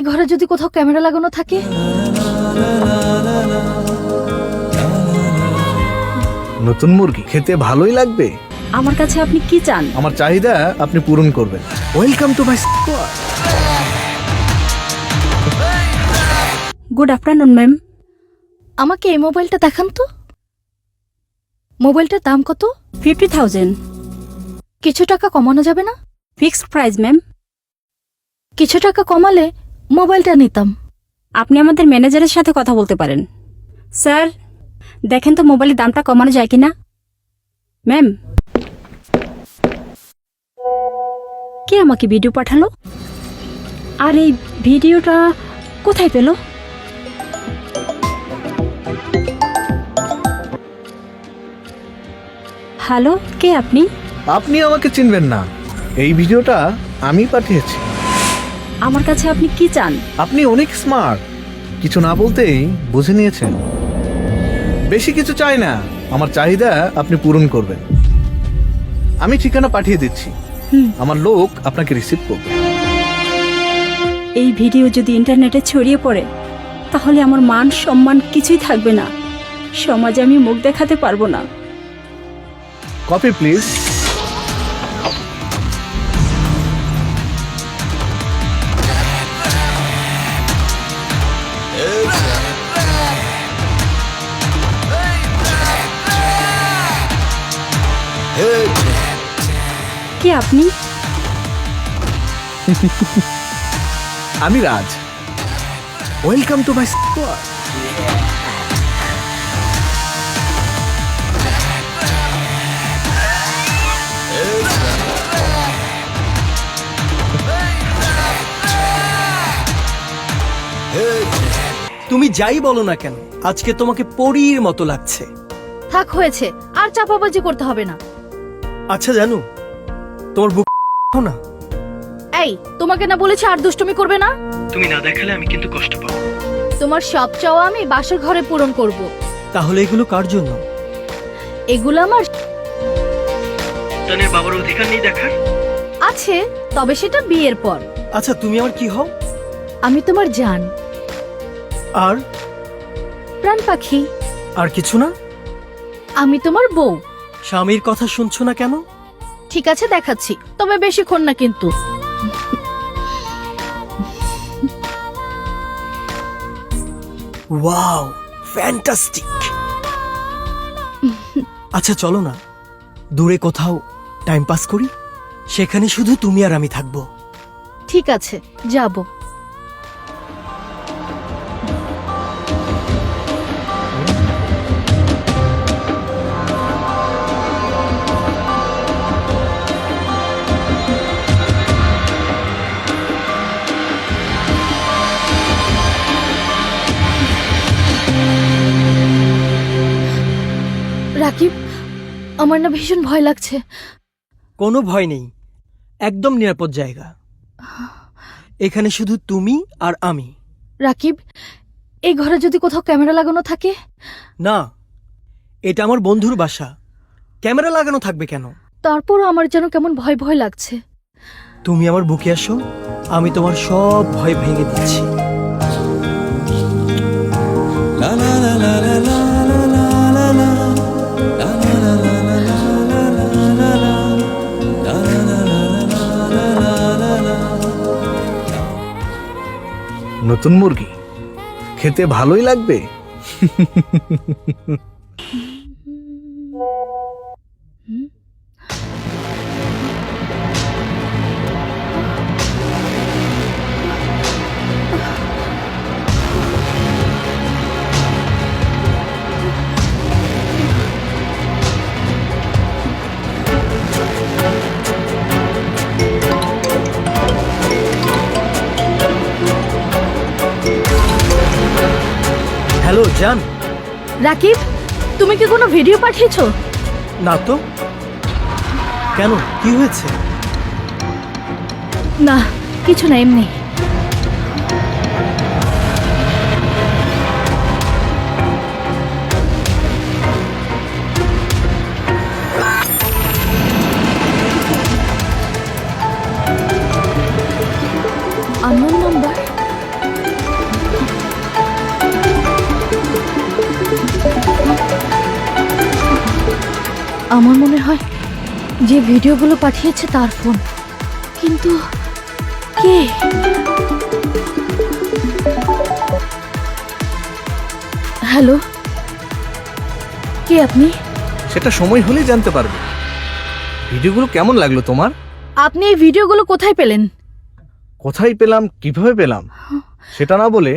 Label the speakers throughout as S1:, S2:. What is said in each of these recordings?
S1: ঘরে যদি কোথাও ক্যামেরা লাগানো থাকে?
S2: নতুন মুরগি খেতে ভালোই লাগবে।
S1: আমার কাছে আপনি কি চান?
S2: আমার চাহিদা আপনি পূরণ করবেন। Welcome to my squad.
S1: Good afternoon ma'am. আমাকে এই মোবাইলটা দেখান তো। মোবাইলটার দাম কত?
S3: 50,000
S1: কিছু টাকা কমানো যাবে না?
S3: Fixed price ma'am.
S1: কিছু টাকা কমালে মোবাইলটা নিতাম।
S3: আপনি আমাদের ম্যানেজারের সাথে কথা বলতে পারেন। স্যার, দেখেন তো মোবাইলের দামটা কমানো যায় কিনা। ম্যাম, কে আমাকে ভিডিও পাঠালো? আর এই ভিডিওটা কোথায় পেল? হ্যালো, কে আপনি?
S2: আপনি আমাকে চিনবেন না। এই ভিডিওটা আমি পাঠিয়েছি।
S3: আমার কাছে আপনি কি চান?
S2: আপনি অনেক স্মার্ট। কিছু না বলতেই বুঝে নিয়েছেন। বেশি কিছু চাই না, আমার চাহিদা আপনি পূরণ করবেন। আমি ঠিকানা পাঠিয়ে দিচ্ছি। আমার লোক আপনাকে রিসিভ করবে।
S3: এই ভিডিও যদি ইন্টারনেটে ছড়িয়ে পড়ে তাহলে আমার মান সম্মান কিছুই থাকবে না। সমাজে আমি মুখ দেখাতে পারবো না।
S2: Copy please.
S3: কে আপনি?
S2: আমি Raj. Welcome to my squad.
S4: তুমি যাই বলো না কেন, আজকে তোমাকে পরীর মতো লাগছে।
S1: থাক, হয়েছে। আর চাপাবাজি করতে হবে না।
S4: আচ্ছা জানো, তোমার বুক না,
S1: এই, তোমাকে না বলেছি আর দুষ্টুমি করবে না?
S4: তুমি না দেখালে আমি কিন্তু কষ্ট পাবো।
S1: তোমার সব চাওয়া আমি বাসর ঘরে পূরণ করব।
S4: তাহলে এগুলো কার জন্য?
S1: এগুলো আমার
S4: তানের বাবার অধিকার নেই দেখার?
S1: আছে, তবে সেটা বিয়ের পর।
S4: আচ্ছা, তুমি আমার কি হও?
S1: আমি তোমার জান,
S4: আর
S1: প্রাণ পাখি।
S4: আর কিছু না?
S1: আমি তোমার বউ।
S4: স্বামীর কথা শুনছো না কেন?
S1: ঠিক আছে, দেখাচ্ছি, তবে বেশিক্ষণ না কিন্তু।
S4: Wow, fantastic. আচ্ছা চলো না, দূরে কোথাও টাইম পাস করি। সেখানে শুধু তুমি আর আমি থাকবো।
S1: ঠিক আছে, যাব। রাকিব, আমার না ভীষণ ভয় লাগছে।
S4: কোনো ভয় নেই, একদম নিরাপদ জায়গা। এখানে শুধু তুমি আর আমি।
S1: রাকিব, এই ঘরে যদি কোথাও ক্যামেরা লাগানো থাকে?
S4: না, এটা আমার বন্ধুর বাসা। ক্যামেরা লাগানো থাকবে কেন?
S1: তারপরও আমার যেন কেমন ভয় ভয় লাগছে।
S4: তুমি আমার বুকে আসো, আমি তোমার সব ভয় ভেঙে দিচ্ছি।
S2: নতুন মুরগি খেতে ভালোই লাগবে।
S4: হ্যালো জান।
S1: রাকিব, তুমি কি কোনো ভিডিও পাঠিয়েছো?
S4: না তো। কেন, কি হয়েছে?
S1: না, কিছু না, এমনি। Unknown number. আমার মনে হয় যে ভিডিওগুলো পাঠিয়েছে তার ফোন, কিন্তু কে? হ্যালো, কে আপনি?
S2: সেটা সময় হলেই জানতে পারবে। ভিডিওগুলো কেমন লাগলো তোমার?
S1: আপনি এই ভিডিওগুলো কোথায় পেলেন?
S2: কোথায় পেলাম, কিভাবে পেলাম সেটা না বলে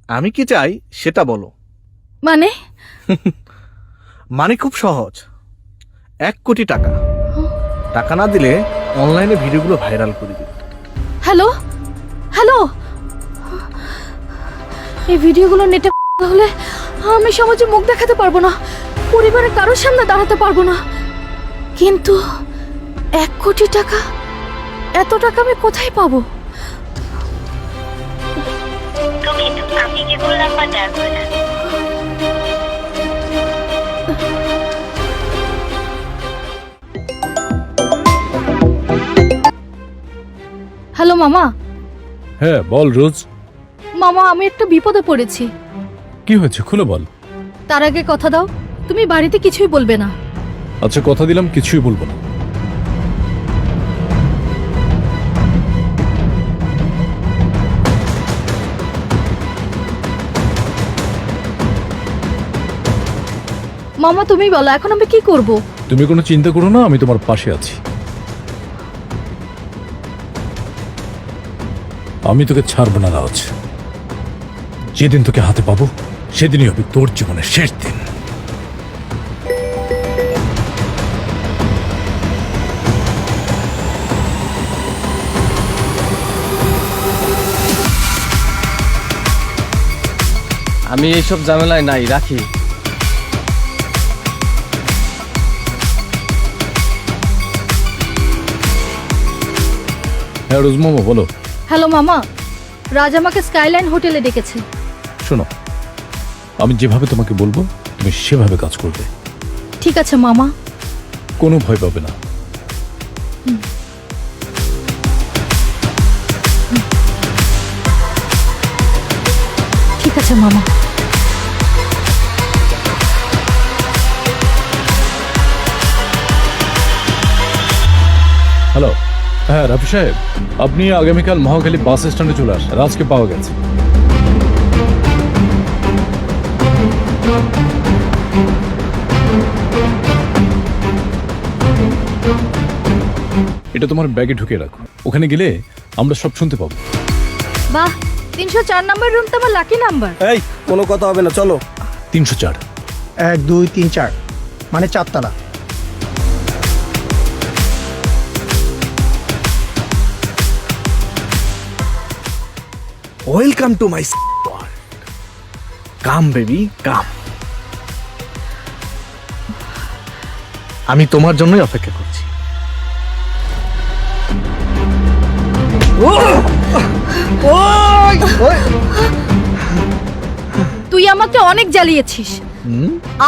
S2: আমি কি চাই সেটা বলো।
S1: মানে?
S2: মানে খুব সহজ, 1 কোটি টাকা। টাকা না দিলে অনলাইনে ভিডিওগুলো ভাইরাল করে দিই।
S1: হ্যালো হ্যালো, এই ভিডিওগুলো নেটে হলে আমি সমাজে মুখ দেখাতে পারবো না, পরিবারের কারোর সামনে দাঁড়াতে পারবো না। কিন্তু 1 কোটি টাকা, এত টাকা আমি কোথায় পাবো?
S5: আপনি যে ভুল নাম্বার ডায়াল করেছেন।
S1: হ্যালো মামা।
S6: হ্যাঁ বল রোজ,
S1: মামা, আমি একটা বিপদে পড়েছি।
S6: কি হয়েছে খুলে বল।
S1: তার আগে কথা দাও, তুমি বাড়িতে কিছুই বলবে না।
S6: আচ্ছা কথা দিলাম কিছুই বলবো না।
S1: মামা তুমি বলো, এখন আমি কি করব?
S6: তুমি কোনো চিন্তা করো না, আমি তোমার পাশে আছি। আমি তোকে ছাড়বো না রাজ। যেদিন তোকে হাতে পাবো সেদিনই হবে তোর জীবনের শেষ দিন।
S7: আমি এইসব ঝামেলায় নাই, রাখি।
S6: হ্যাঁ রোজ মামা বলো।
S1: হ্যালো মামা, রাজ আমাকে স্কাইলাইন হোটেলে ডেকেছে।
S6: শোনো, আমি যেভাবে তোমাকে বলবো তুমি সেভাবে কাজ করবে।
S1: ঠিক আছে মামা।
S6: কোনো ভয় পাবে না।
S1: ঠিক আছে মামা।
S6: হ্যালো, হ্যাঁ রাফি সাহেব, আপনি আগামীকাল মহাখালী বাস স্ট্যান্ডে চলে আসেন, রাজকে পাওয়া গেছে। এটা তোমার ব্যাগে ঢুকিয়ে রাখো, ওখানে গেলে আমরা সব শুনতে পাবো।
S1: বাহ, 304 নাম্বার রুম তো আমার লাকি নাম্বার।
S8: এই কোনো কথা হবে না, চলো।
S6: 304।
S8: 1 2 3 4 মানে 4 তালা।
S2: Welcome to my world. Come baby come. আমি তোমার জন্যই অপেক্ষা করছি।
S1: তুই আমাকে অনেক জ্বালিয়েছিস,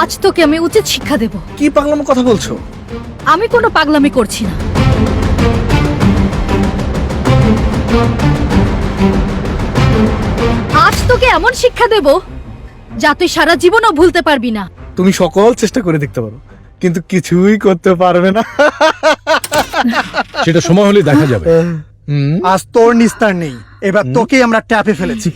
S1: আজ তোকে আমি উচিত শিক্ষা দেব।
S2: কি পাগলামো কথা বলছো?
S1: আমি কোনো পাগলামি করছি না। আজ তোকে এমন শিক্ষা দেব যা তুই সারা জীবনও ভুলতে পারবি না।
S2: তুমি সকল চেষ্টা করে দেখতে পারো, কিন্তু কিছুই করতে পারবে না।
S6: সেটা সময় হলে দেখা যাবে।
S8: আজ তোর নিস্তার নেই, এবার তোকেই আমরা ট্যাপে ফেলেছি।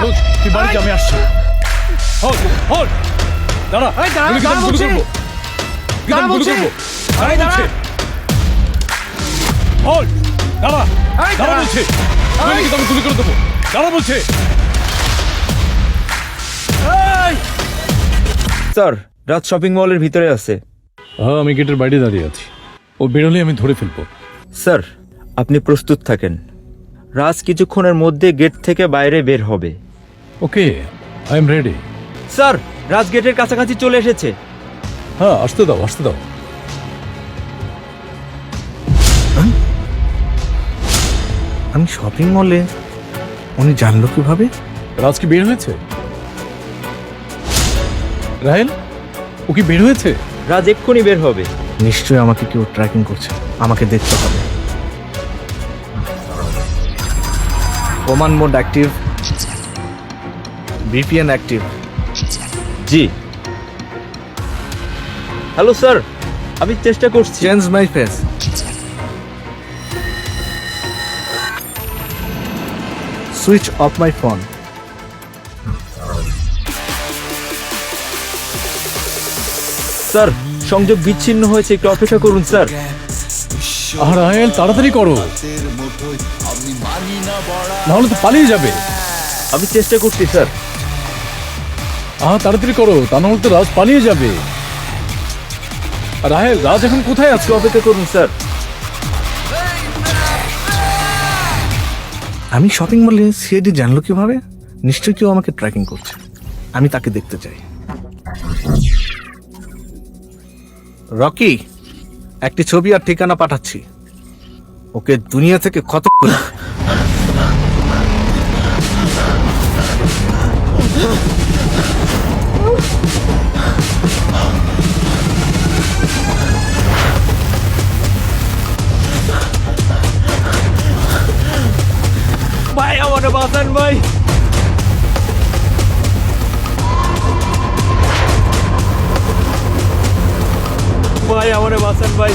S6: রোজ, তুই বাড়িতে, আমি আসছি। হল হল দাঁড়া, গুলি কি আমি গুলি করবো? কি আমি গুলি করবো? দাঁড়া বলছি। হল দাঁড়া, দাঁড়া বলছি। গুলি কি আমি গুলি করে দেবো? দাঁড়া বলছি।
S9: স্যার, রাজ শপিং মলের ভিতরে আছে।
S6: হ্যাঁ, আমি গেটের বাইরে দাঁড়িয়ে আছি। ও বেরোলে আমি ধরে ফেলবো।
S9: স্যার, আপনি প্রস্তুত থাকেন। রাজ কিছুক্ষণের মধ্যে গেট থেকে বাইরে বের হবে।
S6: ওকে, আই এম রেডি।
S9: স্যার, রাজ গেটের কাছাকাছি চলে এসেছে।
S6: হ্যাঁ, আসতে দাও, আসতে দাও।
S2: আমি শপিং মলে, উনি জানলো কিভাবে?
S6: রাজ কি বের হয়েছে? রাহেল ও কি বের হয়েছে?
S9: রাজ এক্ষুনি বের হবে।
S2: নিশ্চয়ই আমাকে কেউ ট্র্যাকিং করছে, আমাকে দেখতে হবে। Command mode active, VPN active.
S9: জি হ্যালো স্যার, আমি চেষ্টা করছি।
S2: Change my face. Switch off my phone.
S9: Sir সংযোগ বিচ্ছিন্ন হয়েছে, একটু অপেক্ষা করুন স্যার।
S6: আর রাহেল তাড়াতাড়ি করো, নাহলে তো পালিয়ে যাবে।
S9: আমি চেষ্টা করছি স্যার।
S6: তাড়াতাড়ি করো, তা নাহলে তো রাজ পালিয়ে যাবে। আর রাহেল, রাজ এখন কোথায় আছে?
S9: একটু অপেক্ষা করুন স্যার।
S2: আমি শপিং মলে সিআইডি জানলো কিভাবে? নিশ্চয়ই কেউ আমাকে ট্র্যাকিং করছে, আমি তাকে দেখতে চাই। রকি, একটি ছবি আর ঠিকানা পাঠাচ্ছি, ওকে দুনিয়া থেকে খতম করে।
S9: ভাই আমার বাঁচান ভাই। ভাই আমার বাঁচান ভাই।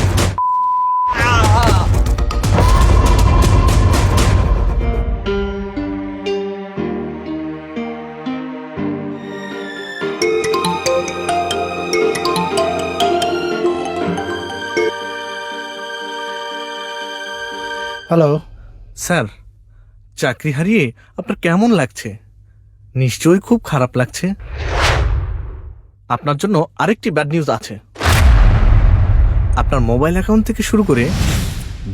S8: হ্যালো।
S2: স্যার, চাকরি হারিয়ে আপনার কেমন লাগছে? নিশ্চয়ই খুব খারাপ লাগছে। আপনার জন্য আরেকটি ব্যাড নিউজ আছে। আপনার মোবাইল অ্যাকাউন্ট থেকে শুরু করে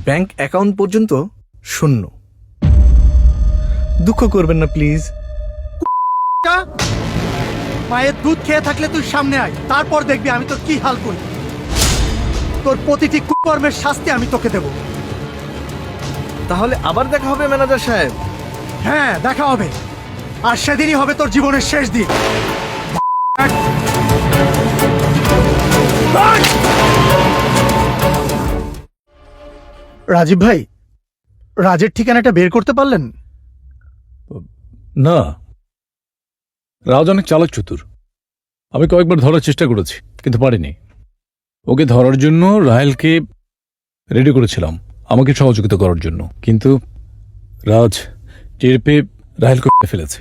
S2: ব্যাংক অ্যাকাউন্ট পর্যন্ত শূন্য। দুঃখ করবেন না প্লিজ।
S8: মায়ের দুধ খেয়ে থাকলে তুই সামনে আয়, তারপর দেখবি আমি তোর কি হাল করি। তোর প্রতিটি কুকর্মের শাস্তি আমি তোকে দেব।
S2: তাহলে আবার দেখা হবে ম্যানেজার সাহেব।
S8: হ্যাঁ দেখা হবে, আর সেদিনই হবে তোর জীবনের শেষ দিন। রাজীব ভাই, রাজের ঠিকানাটা বের করতে পারলেন?
S6: না, রাজ অনেক চালাক চতুর। আমি কয়েকবার ধরার চেষ্টা করেছি, কিন্তু পারিনি। ওকে ধরার জন্য রাহেলকে রেডি করেছিলাম আমাকে সহযোগিতা করার জন্য, কিন্তু রাজ টের পেয়ে রাহেলকে মেরে ফেলেছে।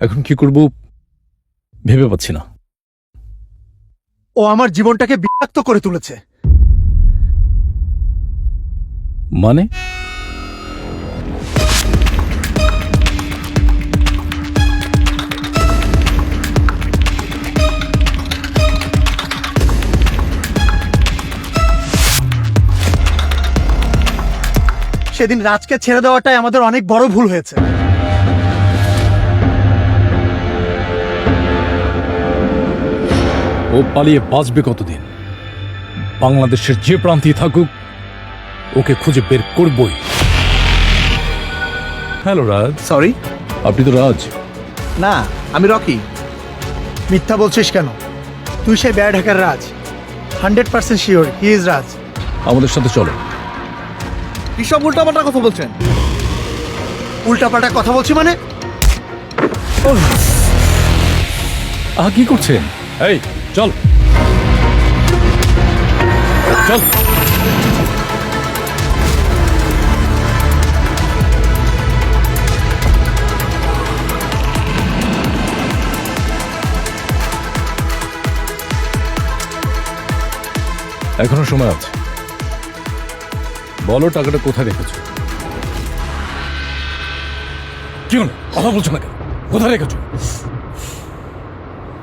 S6: এখন কি করব ভেবে পাচ্ছি না।
S8: ও আমার জীবনটাকে বিষাক্ত করে তুলেছে।
S6: মানে?
S8: সেদিন রাজকে ছেড়ে দেওয়াটাই আমাদের অনেক বড় ভুল হয়েছে।
S6: ও পালিয়ে বাঁচবে কতদিন? বাংলাদেশের যে প্রান্তেই থাকুক ওকে খুঁজে বের করবই। হ্যালো রাজ।
S2: সরি,
S6: আপনি তো রাজ?
S2: না, আমি রকি।
S8: মিথ্যা বলছিস কেন? তুই সেই bad hacker Raj. 100% sure he is Raj.
S6: আমাদের সাথে চলো।
S2: কি সব উল্টাপাল্টা কথা বলছেন?
S8: উল্টাপাল্টা কথা বলছি মানে?
S6: কি করছেন? এই চল চল। এখনো সময় আছে, বলো টাকাটা কোথায় রেখেছো? কি হলো, কথা বলছো না কেন? কোথায় রেখেছো?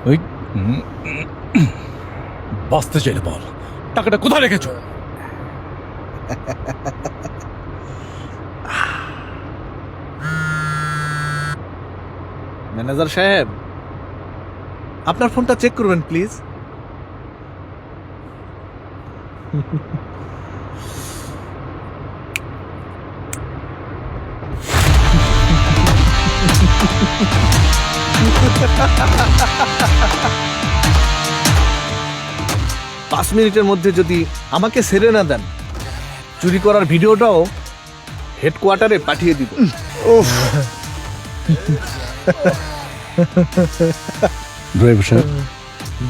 S6: ওই বাঁচতে চাইলে বল, টাকাটা কোথায় রেখেছো?
S2: ম্যানেজার সাহেব, আপনার ফোনটা চেক করবেন প্লিজ। পাঁচ মিনিটের মধ্যে যদি আমাকে ছেড়ে না দেন, চুরি করার ভিডিওটাও হেডকোয়ার্টারে পাঠিয়ে দিব।
S6: ড্রাইভার সাহেব,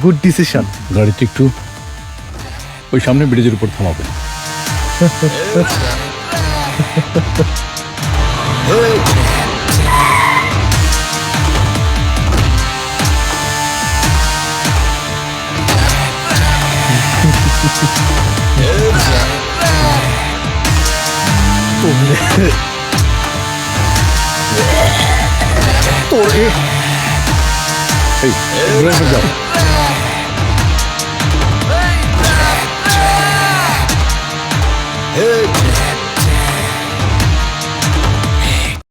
S2: গুড ডিসিশন।
S6: গাড়িটা একটু ওই সামনে ব্রিজের উপর থামাবেন। এই, ড্রাইভার যাও।